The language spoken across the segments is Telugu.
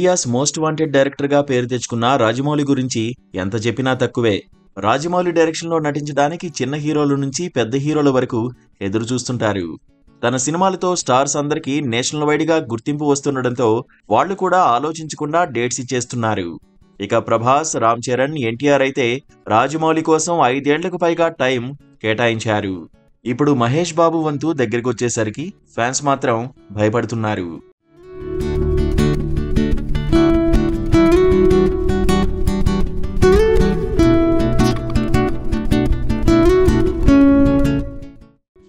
ఇండియాస్ మోస్ట్ వాంటెడ్ డైరెక్టర్ గా పేరు తెచ్చుకున్న రాజమౌళి గురించి ఎంత చెప్పినా తక్కువే. రాజమౌళి డైరెక్షన్ లో నటించడానికి చిన్న హీరోల నుంచి పెద్ద హీరోల వరకు ఎదురు చూస్తుంటారు. తన సినిమాలతో స్టార్స్ అందరికీ నేషనల్ వైడ్ గా గుర్తింపు వస్తుండటంతో వాళ్లు కూడా ఆలోచించకుండా డేట్స్ ఇచ్చేస్తున్నారు. ఇక ప్రభాస్, రామ్ చరణ్, ఎన్టీఆర్ అయితే రాజమౌళి కోసం 5 ఏళ్లకు పైగా టైం కేటాయించారు. ఇప్పుడు మహేష్ బాబు వంతు దగ్గరకొచ్చేసరికి ఫ్యాన్స్ మాత్రం భయపడుతున్నారు.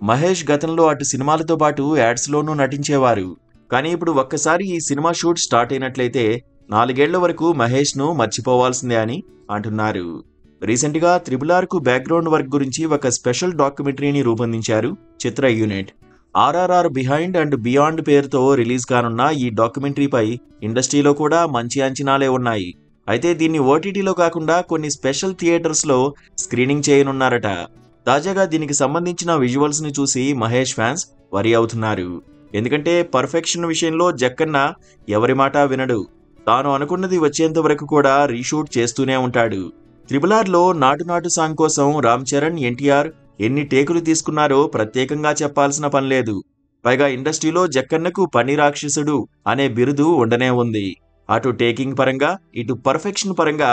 మహేష్ గతంలో అటు సినిమాలతో పాటు యాడ్స్ లోనూ నటించేవారు. కానీ ఇప్పుడు ఒక్కసారి ఈ సినిమా షూట్ స్టార్ట్ అయినట్లయితే 4 ఏళ్ల వరకు మహేష్ ను మర్చిపోవాల్సిందే అని అంటున్నారు. రీసెంట్ గా RRR కు బ్యాక్గ్రౌండ్ వర్క్ గురించి ఒక స్పెషల్ డాక్యుమెంటరీని రూపొందించారు చిత్ర unit. RRR behind and beyond పేరుతో రిలీజ్ కానున్న ఈ డాక్యుమెంటరీపై ఇండస్ట్రీలో కూడా మంచి అంచనాలే ఉన్నాయి. అయితే దీన్ని ఓటీటీలో కాకుండా కొన్ని స్పెషల్ థియేటర్స్ లో స్క్రీనింగ్ చేయనున్నారట. తాజాగా దీనికి సంబంధించిన విజువల్స్ ని చూసి మహేష్ ఫ్యాన్స్ వరి అవుతున్నారు. ఎందుకంటే పర్ఫెక్షన్ విషయంలో జక్కన్న ఎవరి మాట వినడు. తాను అనుకున్నది వచ్చేంత వరకు కూడా రీషూట్ చేస్తూనే ఉంటాడు. RRR లో నాటు నాటు సాంగ్ కోసం రామ్ చరణ్, ఎన్టీఆర్ ఎన్ని టేకులు తీసుకున్నారో ప్రత్యేకంగా చెప్పాల్సిన పనిలేదు. పైగా ఇండస్ట్రీలో జక్కన్నకు పని రాక్షసుడు అనే బిరుదు ఉండనే ఉంది. అటు టేకింగ్ పరంగా ఇటు పర్ఫెక్షన్ పరంగా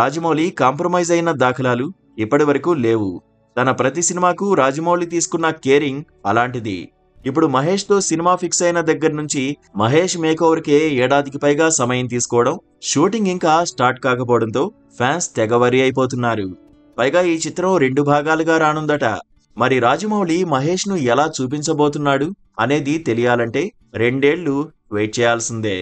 రాజమౌళి కాంప్రమైజ్ అయిన దాఖలాలు ఇప్పటి వరకు లేవు. తన ప్రతి సినిమాకు రాజమౌళి తీసుకున్న కేరింగ్ అలాంటిది. ఇప్పుడు మహేష్ తో సినిమా ఫిక్స్ అయిన దగ్గర నుంచి మహేష్ మేకోవర్ కే ఏడాదికి పైగా సమయం తీసుకోవడం, షూటింగ్ ఇంకా స్టార్ట్ కాకపోవడంతో ఫ్యాన్స్ తెగ వరి అయిపోతున్నారు. పైగా ఈ చిత్రం 2 భాగాలుగా రానుందట. మరి రాజమౌళి మహేష్ ను ఎలా చూపించబోతున్నాడు అనేది తెలియాలంటే 2 ఏళ్లు వెయిట్ చేయాల్సిందే.